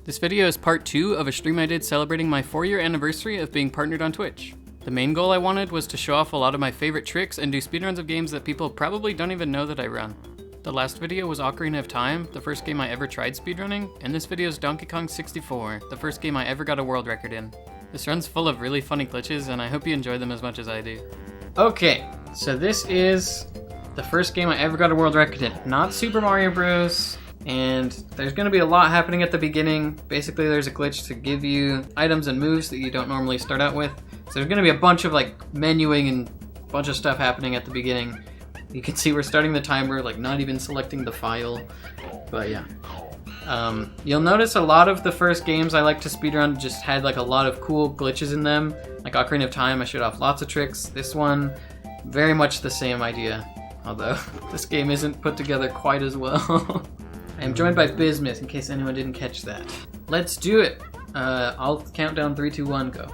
This video is part 2 of a stream I did celebrating my 4-year anniversary of being partnered on Twitch. The main goal I wanted was to show off a lot of my favorite tricks and do speedruns of games that people probably don't even know that I run. The last video was Ocarina of Time, the first game I ever tried speedrunning, and this video is Donkey Kong 64, the first game I ever got a world record in. This run's full of really funny glitches, and I hope you enjoy them as much as I do. Okay, so this is the first game I ever got a world record in. Not Super Mario Bros. And there's going to be a lot happening at the beginning. Basically, there's a glitch to give you items and moves that you don't normally start out with. So there's going to be a bunch of like menuing and a bunch of stuff happening at the beginning. You can see we're starting the timer, like not even selecting the file. But yeah. You'll notice a lot of the first games I like to speedrun just had like a lot of cool glitches in them. Like Ocarina of Time, I showed off lots of tricks. This one, very much the same idea. Although this game isn't put together quite as well. I'm joined by Bismuth, in case anyone didn't catch that. Let's do it! I'll count down 3, 2, 1, go.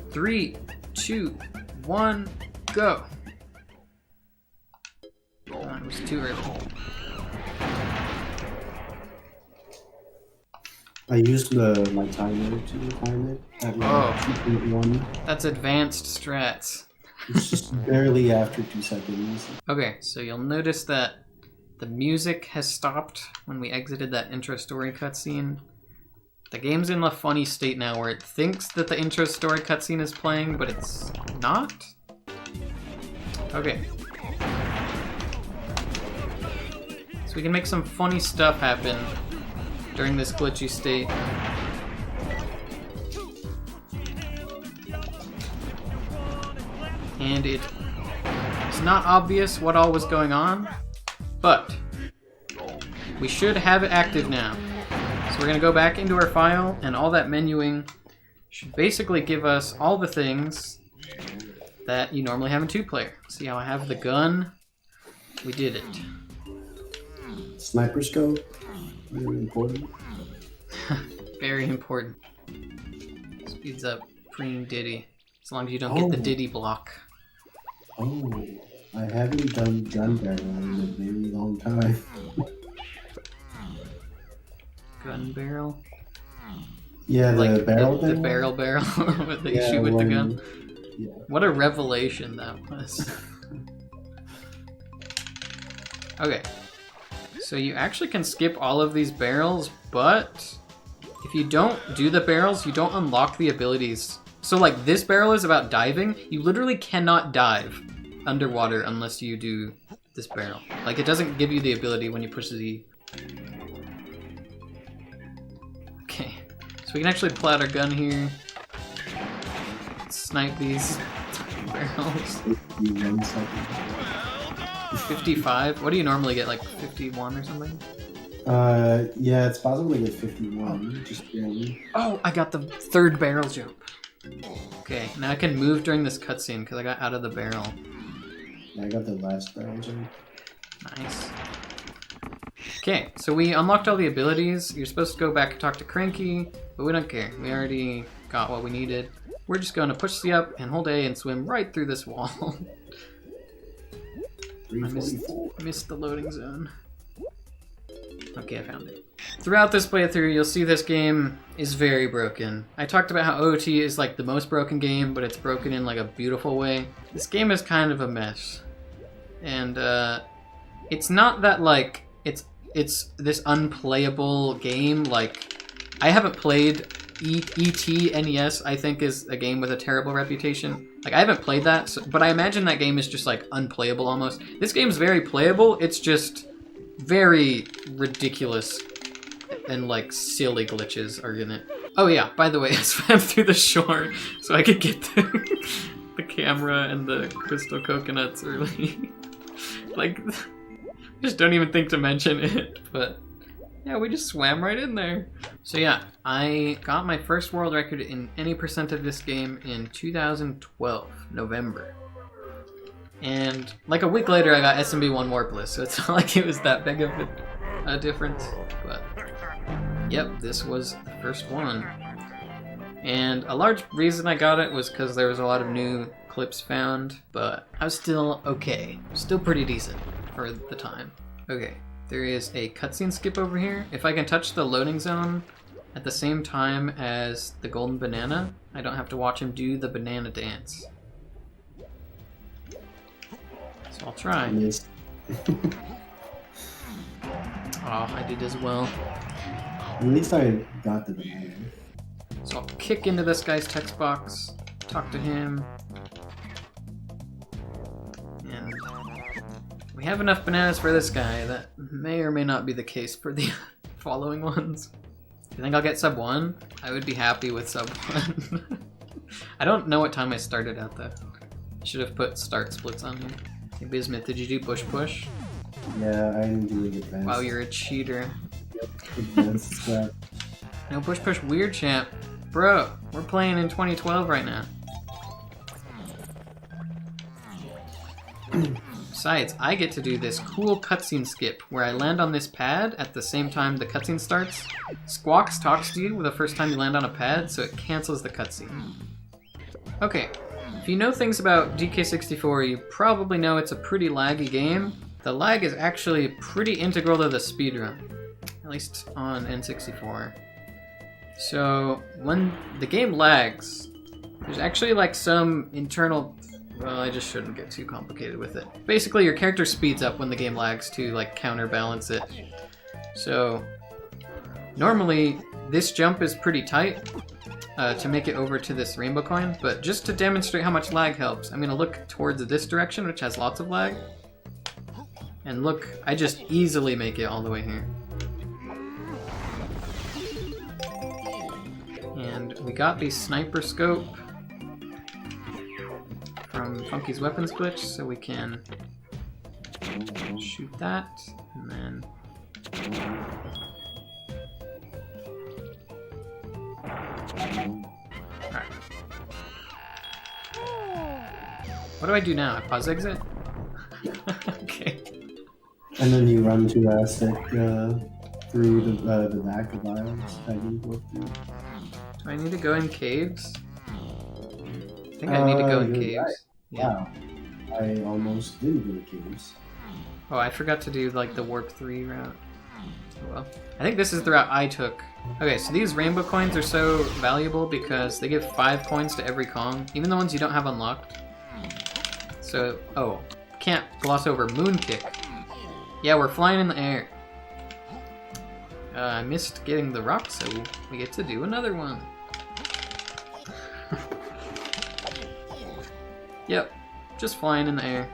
3, 2, 1, go! It was too early. I used my timer to time it at like 2.1. That's advanced strats. It's just barely after 2 seconds. Okay, so you'll notice that the music has stopped when we exited that intro story cutscene. The game's in a funny state now where it thinks that the intro story cutscene is playing, but it's not? Okay. So we can make some funny stuff happen during this glitchy state. And it's not obvious what all was going on, but we should have it active now. So we're going to go back into our file, and all that menuing should basically give us all the things that you normally have in 2-player. See how I have the gun? We did it. Sniper scope, very important. Very important. Speeds up freeing Diddy, as long as you don't get the Diddy block. Oh, I haven't done gun barrel in a very long time. Gun barrel? Yeah, the like barrel the barrel that you shoot with the gun. Yeah. What a revelation that was. Okay. So you actually can skip all of these barrels, but if you don't do the barrels, you don't unlock the abilities. So like this barrel is about diving. You literally cannot dive underwater unless you do this barrel. Like it doesn't give you the ability when you push Z. Okay, so we can actually pull out our gun here. Snipe these barrels. 55? What do you normally get, like 51 or something? Yeah, it's possibly like 51, just barely. Oh, I got the 3rd barrel jump. Okay, now I can move during this cutscene because I got out of the barrel. Yeah, I got the last barrel jump. Nice. Okay, so we unlocked all the abilities. You're supposed to go back and talk to Cranky, but we don't care. We already got what we needed. We're just going to push C up and hold A and swim right through this wall. I missed the loading zone. Okay, I found it. Throughout this playthrough, you'll see this game is very broken. I talked about how OOT is like the most broken game, but it's broken in like a beautiful way. This game is kind of a mess. And it's not that like it's this unplayable game. Like I haven't played E.T. NES, I think is a game with a terrible reputation. Like I haven't played that, but I imagine that game is just like unplayable almost. This game's very playable, it's just very ridiculous and like silly glitches are in it. Oh yeah, by the way, I swam through the shore so I could get the camera and the crystal coconuts early. Like, just don't even think to mention it, but yeah, we just swam right in there. So yeah, I got my first world record in any percent of this game in 2012, November. And like a week later, I got SMB1 Warpless, so it's not like it was that big of a difference. But yep, this was the first one. And a large reason I got it was because there was a lot of new clips found, but I was still okay. Still pretty decent for the time. Okay, there is a cutscene skip over here. If I can touch the loading zone, at the same time as the golden banana, I don't have to watch him do the banana dance. So I'll try. I missed. Oh, I did as well. At least I got the banana. So I'll kick into this guy's text box, talk to him, and we have enough bananas for this guy. That may or may not be the case for the following ones. Do you think I'll get sub 1? I would be happy with sub 1. I don't know what time I started at though. I should have put start splits on here. Hey Bismuth, did you do push push? Yeah, I'm doing advanced. Wow, you're a cheater. Advanced scrap. No push push weird champ. Bro, we're playing in 2012 right now. Besides, I get to do this cool cutscene skip where I land on this pad at the same time the cutscene starts. Squawks talks to you the first time you land on a pad, so it cancels the cutscene. Okay, if you know things about DK64, you probably know it's a pretty laggy game. The lag is actually pretty integral to the speedrun, at least on N64. So when the game lags, there's actually like some internal, well, I just shouldn't get too complicated with it. Basically your character speeds up when the game lags to like counterbalance it. So normally this jump is pretty tight to make it over to this rainbow coin, but just to demonstrate how much lag helps, I'm gonna look towards this direction, which has lots of lag. And look, I just easily make it all the way here. And we got the sniper scope from Funky's Weapons Glitch, so we can shoot that, and then... Alright. What do I do now? I pause exit? Okay. And then you run to Aztec through the back of Isles. How do you go through? Do I need to go in caves? I think I need to go in caves. Right. Yeah. Wow. I almost didn't go to caves. Oh, I forgot to do like the warp 3 route. Oh well. I think this is the route I took. Okay, so these rainbow coins are so valuable because they give 5 coins to every Kong, even the ones you don't have unlocked. So, oh, can't gloss over moon kick. Yeah, we're flying in the air. I missed getting the rock, so we get to do another one. Yep, just flying in the air.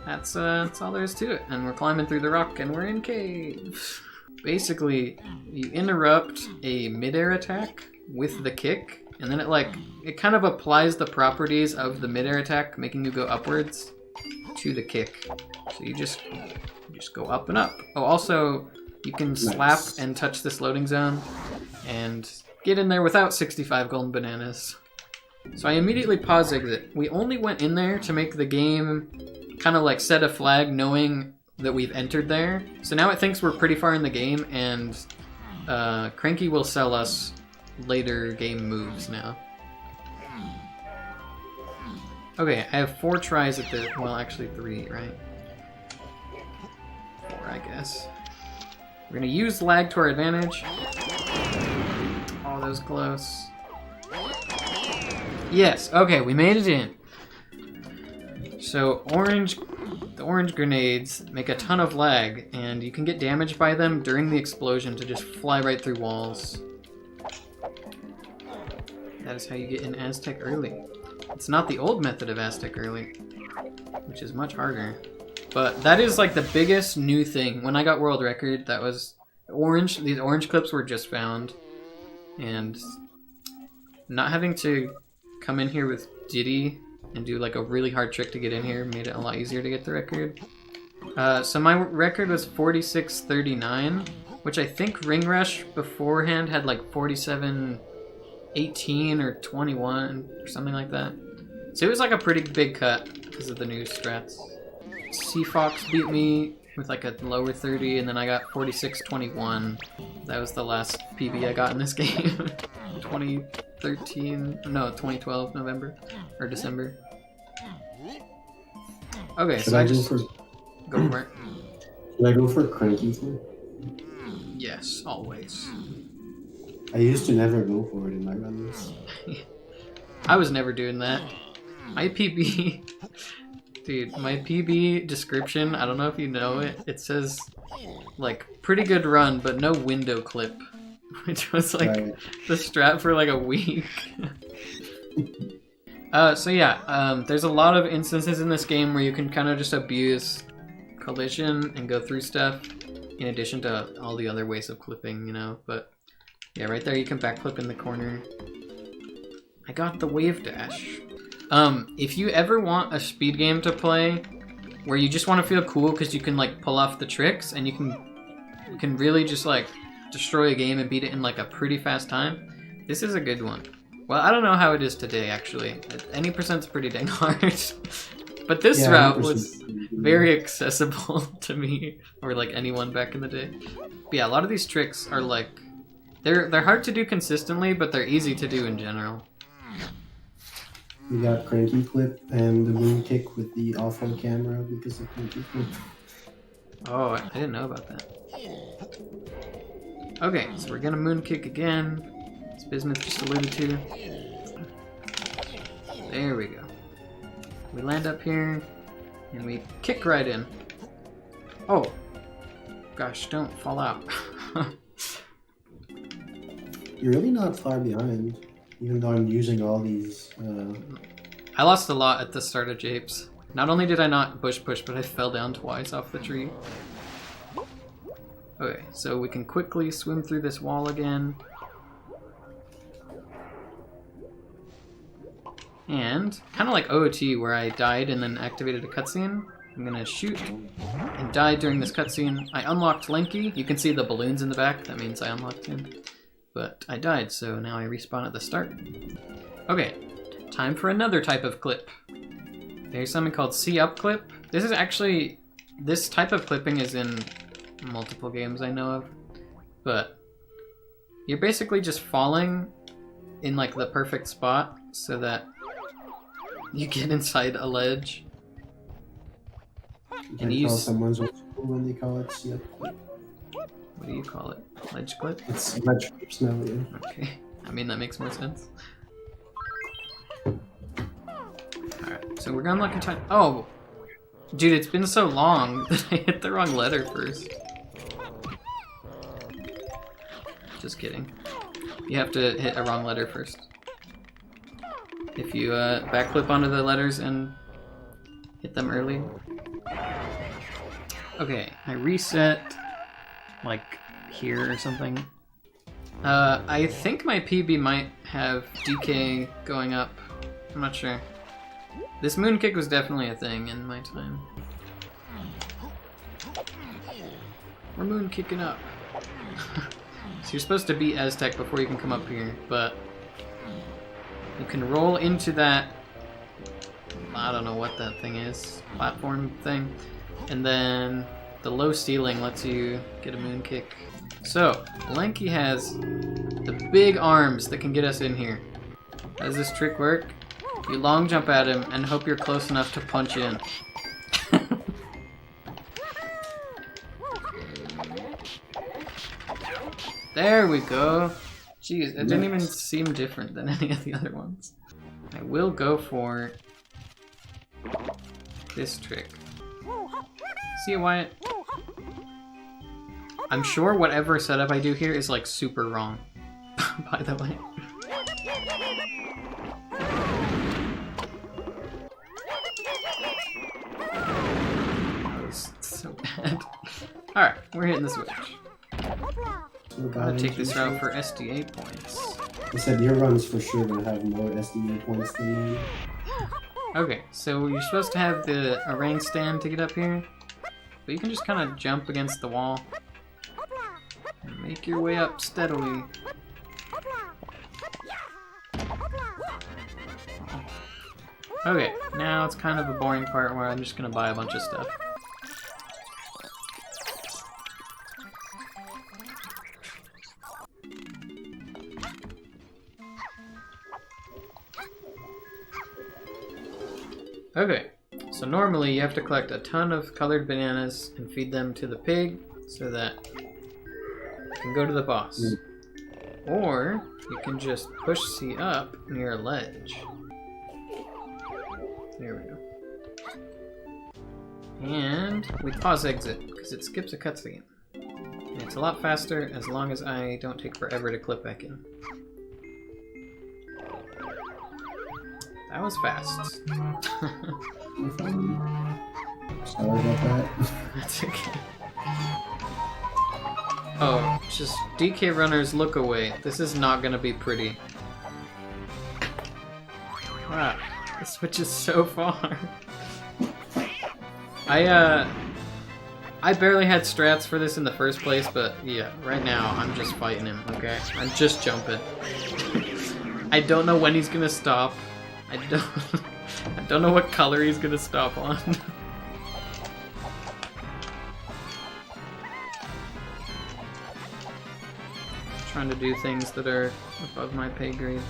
That's all there is to it. And we're climbing through the rock and we're in cave. Basically, you interrupt a midair attack with the kick, and then it kind of applies the properties of the midair attack, making you go upwards to the kick. So you just go up and up. Oh, also, you can slap and touch this loading zone and get in there without 65 golden bananas. So I immediately pause exit. We only went in there to make the game kind of like set a flag knowing that we've entered there. So now it thinks we're pretty far in the game, and Cranky will sell us later game moves now. Okay, I have 4 tries at this. Well, actually 3, right? 4, I guess. We're gonna use lag to our advantage. Oh, that was close. Yes, okay, we made it in. So the orange grenades make a ton of lag, and you can get damaged by them during the explosion to just fly right through walls. That is how you get in Aztec early. It's not the old method of Aztec early, which is much harder. But that is like the biggest new thing. When I got world record, that was orange. These orange clips were just found. And not having to come in here with Diddy and do like a really hard trick to get in here made it a lot easier to get the record. So my record was 46:39, which I think Ring Rush beforehand had like 47:18 or 21 or something like that. So it was like a pretty big cut because of the new strats. Sea Fox beat me with like a lower 30, and then I got 46:21. That was the last PB I got in this game. 2012 November or December. Okay, Should so I go for it. Should I go for Cranky too? Yes, always. I used to never go for it in my runs. I was never doing that. My PB... Dude, my PB description, I don't know if you know it, it says, like, pretty good run, but no window clip. Which was, like, Right. the strat for, like, a week. So yeah, there's a lot of instances in this game where you can kind of just abuse collision and go through stuff, in addition to all the other ways of clipping, you know, but yeah, right there you can backflip in the corner. I got the wave dash. If you ever want a speed game to play where you just want to feel cool because you can like pull off the tricks and you can really just like destroy a game and beat it in like a pretty fast time, this is a good one. Well, I don't know how it is today actually. Any percent's pretty dang hard. But this route was very accessible to me or like anyone back in the day. But yeah, a lot of these tricks are like they're hard to do consistently, but they're easy to do in general. We got Cranky Clip and the Moon Kick with the awful camera because of Cranky Clip. Oh, I didn't know about that. Okay, so we're gonna moon kick again, as Bismuth just alluded to. There we go. We land up here, and we kick right in. Oh! Gosh, don't fall out. You're really not far behind, even though I'm using all these. I lost a lot at the start of Japes. Not only did I not bush push, but I fell down twice off the tree. Okay, so we can quickly swim through this wall again. And, kind of like OOT, where I died and then activated a cutscene, I'm gonna shoot and die during this cutscene. I unlocked Lanky. You can see the balloons in the back. That means I unlocked him. But I died, so now I respawn at the start. Okay, time for another type of clip. There's something called C-up clip. This is actually... This type of clipping is in multiple games I know of. But you're basically just falling in like the perfect spot so that you get inside a ledge. You can tell someone's old school when they call it C-up clip. What do you call it? Ledge clip? It's ledge clips now, yeah. Okay. I mean, that makes more sense. Alright, so we're gonna look in time. Oh! Dude, it's been so long that I hit the wrong letter first. Just kidding. You have to hit a wrong letter first. If you backflip onto the letters and hit them early. Okay, I reset like here or something. I think my PB might have DK going up. I'm not sure. This moon kick was definitely a thing in my time. We're moon kicking up. So you're supposed to beat Aztec before you can come up here, but you can roll into that, I don't know what that thing is, platform thing, and then the low ceiling lets you get a moon kick. So, Lanky has the big arms that can get us in here. How does this trick work? You long jump at him and hope you're close enough to punch in. There we go. Jeez, it didn't even seem different than any of the other ones. I will go for this trick. See it, Wyatt? I'm sure whatever setup I do here is like super wrong, by the way. That was so bad. Alright, we're hitting the switch. I'm gonna take this route for SDA points. I said your run's for sure gonna have more SDA points than mine. Okay, so you're supposed to have the orang stand to get up here, but you can just kind of jump against the wall and make your way up steadily. Okay, now it's kind of a boring part where I'm just gonna buy a bunch of stuff. Okay, so normally you have to collect a ton of colored bananas and feed them to the pig so that you can go to the boss. Or you can just push C up near a ledge. There we go. And we pause exit, because it skips a cutscene. And it's a lot faster as long as I don't take forever to clip back in. That was fast. Sorry about that. That's okay. Oh, just DK runners, look away. This is not gonna be pretty. Wow, the switch is so far. I barely had strats for this in the first place, but yeah, right now I'm just fighting him, okay? I'm just jumping. I don't know when he's gonna stop. I don't know what color he's gonna stop on. Trying to do things that are above my pay grade.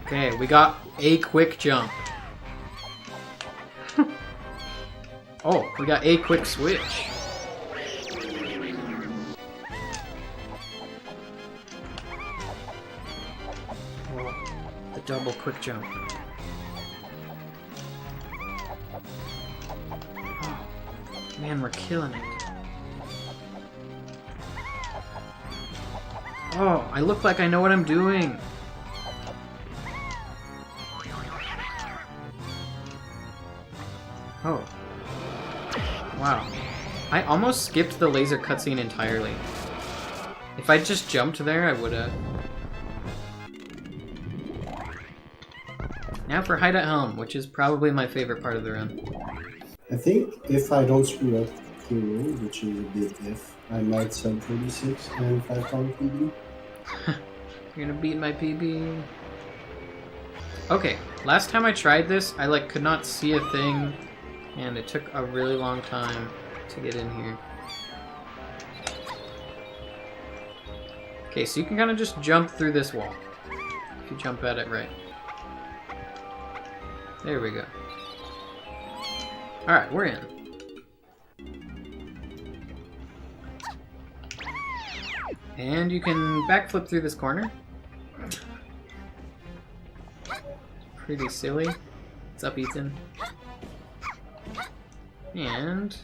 Okay, we got a quick jump. Oh, we got a quick switch. Oh, the double quick jump. Oh, man, we're killing it. Oh, I look like I know what I'm doing. Oh. Wow. I almost skipped the laser cutscene entirely. If I just jumped there, I would've. Now for Hideout Helm, which is probably my favorite part of the run. I think if I don't screw up here, which is a big if, I might sub 36 and 5 PB. You're gonna beat my PB. Okay, last time I tried this, I could not see a thing, and it took a really long time to get in here. Okay, so you can kind of just jump through this wall if you jump at it right. There we go. Alright, we're in. And you can backflip through this corner. Pretty silly. What's up, Ethan? And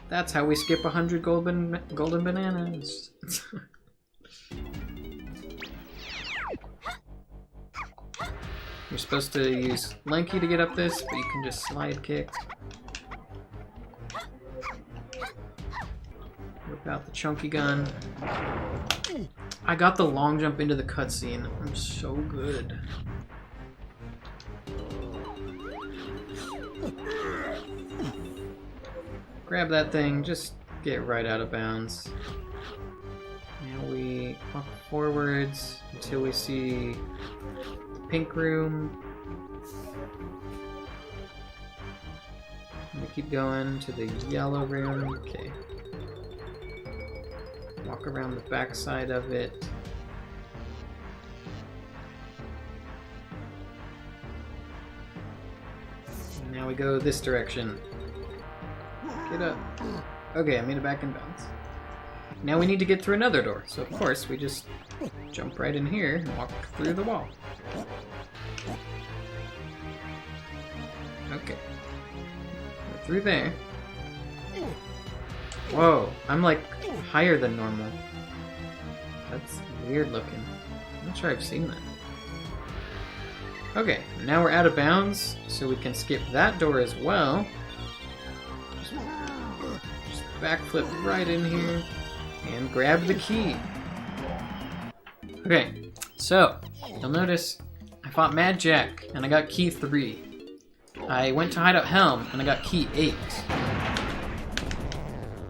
that's how we skip 100 golden bananas. You're supposed to use Lanky to get up this, but you can just slide kick. Whip out the chunky gun. I got the long jump into the cutscene. I'm so good. Grab that thing, just get right out of bounds. Now we walk forwards until we see the pink room. And we keep going to the yellow room. Okay. Walk around the back side of it. And now we go this direction. Get up. Okay, I made it back in bounds. Now we need to get through another door, so of course we just jump right in here and walk through the wall. Okay. We're through there. Whoa, I'm like higher than normal. That's weird looking. I'm not sure I've seen that. Okay, now we're out of bounds, so we can skip that door as well. Just backflip right in here and grab the key. Okay, so you'll notice I fought Mad Jack and I got key 3. I went to Hideout Helm and I got key 8.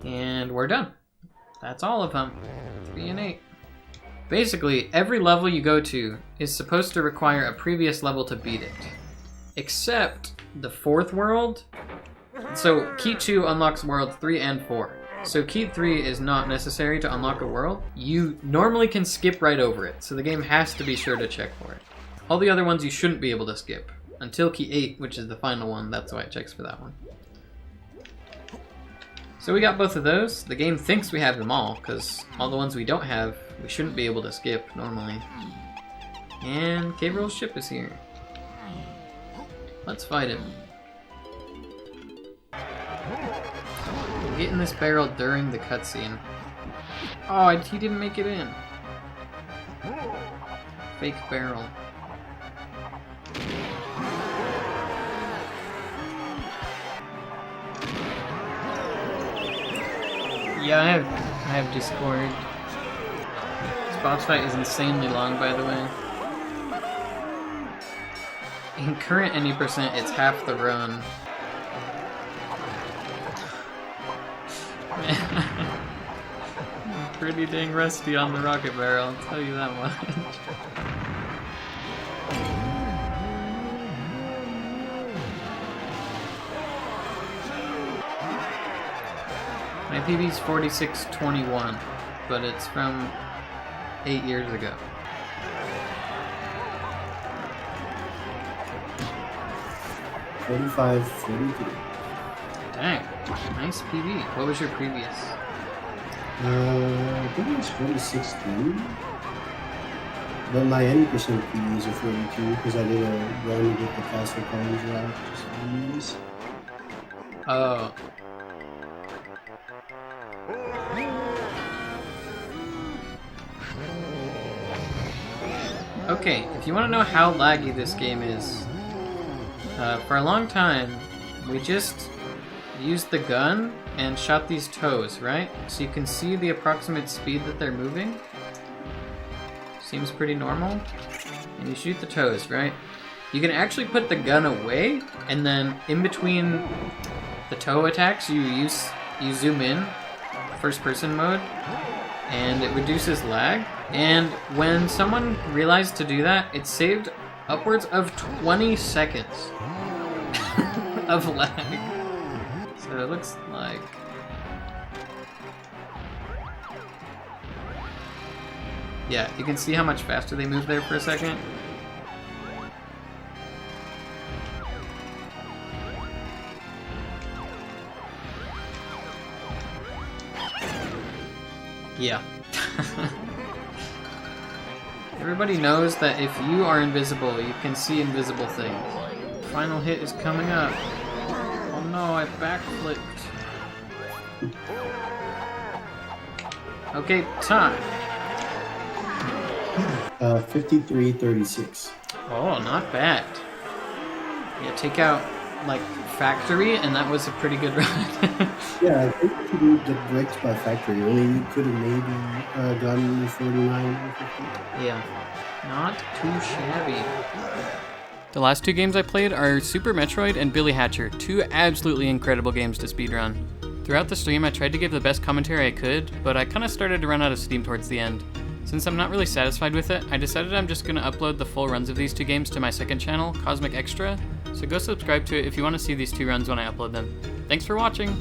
And we're done. That's all of them. 3 and 8. Basically, every level you go to is supposed to require a previous level to beat it. Except the 4th world. So key 2 unlocks worlds 3 and 4. So key 3 is not necessary to unlock a world. You normally can skip right over it, so the game has to be sure to check for it. All the other ones you shouldn't be able to skip. Until key 8, which is the final one, that's why it checks for that one. So we got both of those. The game thinks we have them all, because all the ones we don't have, we shouldn't be able to skip normally. And Gabriel's ship is here. Let's fight him. Get in this barrel during the cutscene. Oh, he didn't make it in. Fake barrel. Yeah, I have Discord. This boss fight is insanely long, by the way. In current any percent, it's half the run. I'm pretty dang rusty on the rocket barrel, I'll tell you that much. My PB's 46.21, but it's from 8 years ago. $45.43. Dang, nice PB. What was your previous? I think it was 46.3. But my any percent PB is a 42 because I did a run with the Castle Coins route. Just for these. Oh. Okay, if you want to know how laggy this game is, for a long time, we just used the gun and shot these toes, right? So you can see the approximate speed that they're moving. Seems pretty normal. And you shoot the toes, right? You can actually put the gun away, and then in between the toe attacks, you zoom in, first person mode, and it reduces lag. And when someone realized to do that, it saved upwards of 20 seconds of lag. So it looks like... Yeah, you can see how much faster they move there for a second. Yeah. Everybody knows that if you are invisible, you can see invisible things. Final hit is coming up. Oh no, I backflipped. Okay, time. 53.36. Oh, not bad. Yeah, take out, like, Factory, and that was a pretty good run. Yeah, I think if you get wrecked by Factory, only you could have maybe gotten the 49 or 50. Yeah, not too shabby. The last two games I played are Super Metroid and Billy Hatcher, two absolutely incredible games to speedrun. Throughout the stream, I tried to give the best commentary I could, but I kind of started to run out of steam towards the end. Since I'm not really satisfied with it, I decided I'm just going to upload the full runs of these two games to my second channel, Cosmic Extra, so go subscribe to it if you want to see these two runs when I upload them. Thanks for watching!